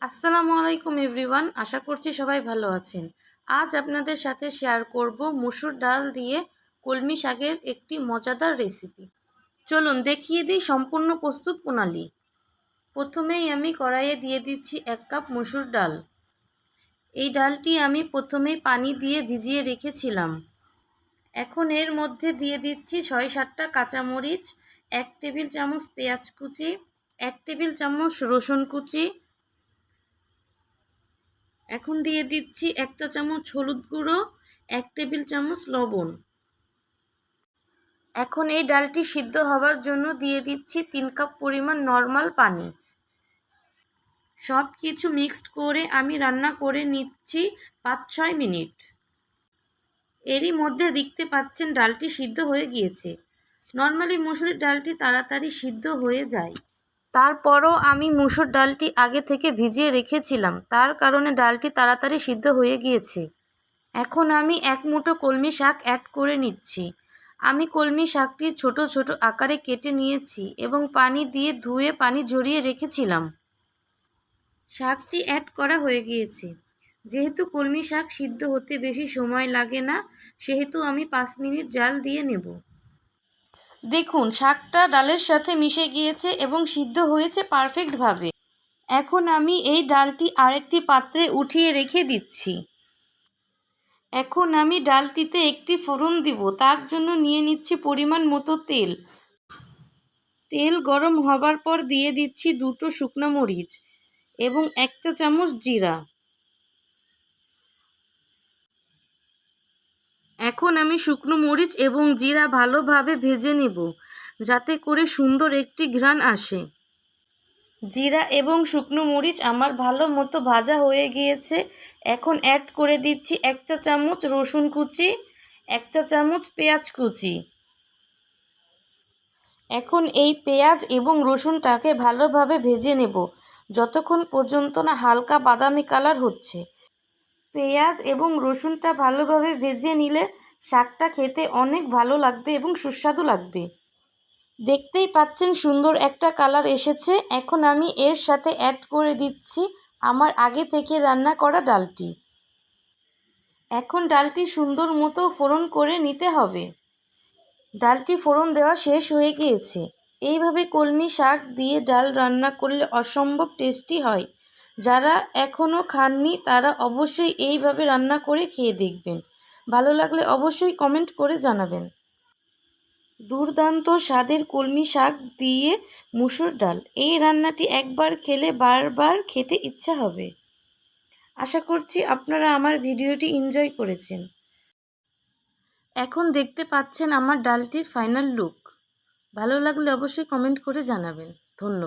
আসসালামু আলাইকুম এভরিওয়ান, আশা করছি সবাই ভালো আছেন। আজ আপনাদের সাথে শেয়ার করব মসুর ডাল দিয়ে কলমি শাকের একটি মজাদার রেসিপি। চলুন দেখিয়ে দিই সম্পূর্ণ প্রস্তুত প্রণালী। প্রথমেই আমি কড়াইয়ে দিয়ে দিচ্ছি 1 কাপ মসুর ডাল। এই ডালটি আমি প্রথমেই পানি দিয়ে ভিজিয়ে রেখেছিলাম। এখন এর মধ্যে দিয়ে দিচ্ছি 6-7টা কাঁচামরিচ, 1 টেবিল চামচ পেঁয়াজ কুচি, 1 টেবিল চামচ রসুন কুচি। এখন দিয়ে দিচ্ছি 1 চা চামচ হলুদ গুঁড়ো, 1 টেবিল চামচ লবণ। এখন এই ডালটি সিদ্ধ হওয়ার জন্য দিয়ে দিচ্ছি 3 কাপ পরিমাণ নর্মাল পানি। সব কিছু মিক্সড করে আমি রান্না করে নিচ্ছি 5-6 মিনিট। এরই মধ্যে দেখতে পাচ্ছেন ডালটি সিদ্ধ হয়ে গিয়েছে। নর্মালি মসুরের ডালটি তাড়াতাড়ি সিদ্ধ হয়ে যায়, তারপরও আমি মসুর ডালটি আগে থেকে ভিজিয়ে রেখেছিলাম, তার কারণে ডালটি তাড়াতাড়ি সিদ্ধ হয়ে গিয়েছে। এখন আমি 1 মুঠো কলমি শাক অ্যাড করে নিচ্ছি। আমি কলমি শাকটি ছোট ছোট আকারে কেটে নিয়েছি এবং পানি দিয়ে ধুয়ে পানি ঝরিয়ে রেখেছিলাম। শাকটি অ্যাড করা হয়ে গিয়েছে। যেহেতু কলমি শাক সিদ্ধ হতে বেশি সময় লাগে না, সেহেতু আমি 5 মিনিট জাল দিয়ে নেব। দেখুন শাকটা ডালের সাথে মিশে গিয়েছে এবং সিদ্ধ হয়েছে পারফেক্টভাবে। এখন আমি এই ডালটি আরেকটি পাত্রে উঠিয়ে রেখে দিচ্ছি। এখন আমি ডালটিতে একটি ফোড়ন দিব, তার জন্য নিয়ে নিচ্ছি পরিমাণ মতো তেল। তেল গরম হবার পর দিয়ে দিচ্ছি 2টো শুকনো মরিচ এবং 1 চা চামচ জিরা। এখন আমি শুকনো মরিচ এবং জিরা ভালোভাবে ভেজে নেব, যাতে করে সুন্দর একটি ঘ্রাণ আসে। জিরা এবং শুকনো মরিচ আমার ভালো মতো ভাজা হয়ে গিয়েছে। এখন অ্যাড করে দিচ্ছি 1 চা চামচ রসুন কুচি, 1 চা চামচ পেঁয়াজ কুচি। এখন এই পেঁয়াজ এবং রসুনটাকে ভালোভাবে ভেজে নেব, যতক্ষণ পর্যন্ত না হালকা বাদামি কালার হচ্ছে। পেঁয়াজ এবং রসুনটা ভালোভাবে ভেজে নিলে শাকটা খেতে অনেক ভালো লাগবে এবং সুস্বাদু লাগবে। দেখতেই পাচ্ছেন সুন্দর একটা কালার এসেছে। এখন আমি এর সাথে অ্যাড করে দিচ্ছি আমার আগে থেকে রান্না করা ডালটি। এখন ডালটি সুন্দর মতো ফোড়ন করে নিতে হবে। ডালটি ফোড়ন দেওয়া শেষ হয়ে গিয়েছে। এইভাবে কলমি শাক দিয়ে ডাল রান্না করলে অসম্ভব টেস্টি হয়। যারা এখনও খাননি তারা অবশ্যই এইভাবে রান্না করে খেয়ে দেখবেন। ভালো লাগলে অবশ্যই কমেন্ট করে জানাবেন। দুর্দান্ত স্বাদের কলমি শাক দিয়ে মুসুর ডাল, এই রান্নাটি একবার খেলে বারবার খেতে ইচ্ছা হবে। আশা করছি আপনারা আমার ভিডিওটি এনজয় করেছেন। এখন দেখতে পাচ্ছেন আমার ডালটির ফাইনাল লুক। ভালো লাগলে অবশ্যই কমেন্ট করে জানাবেন। ধন্যবাদ।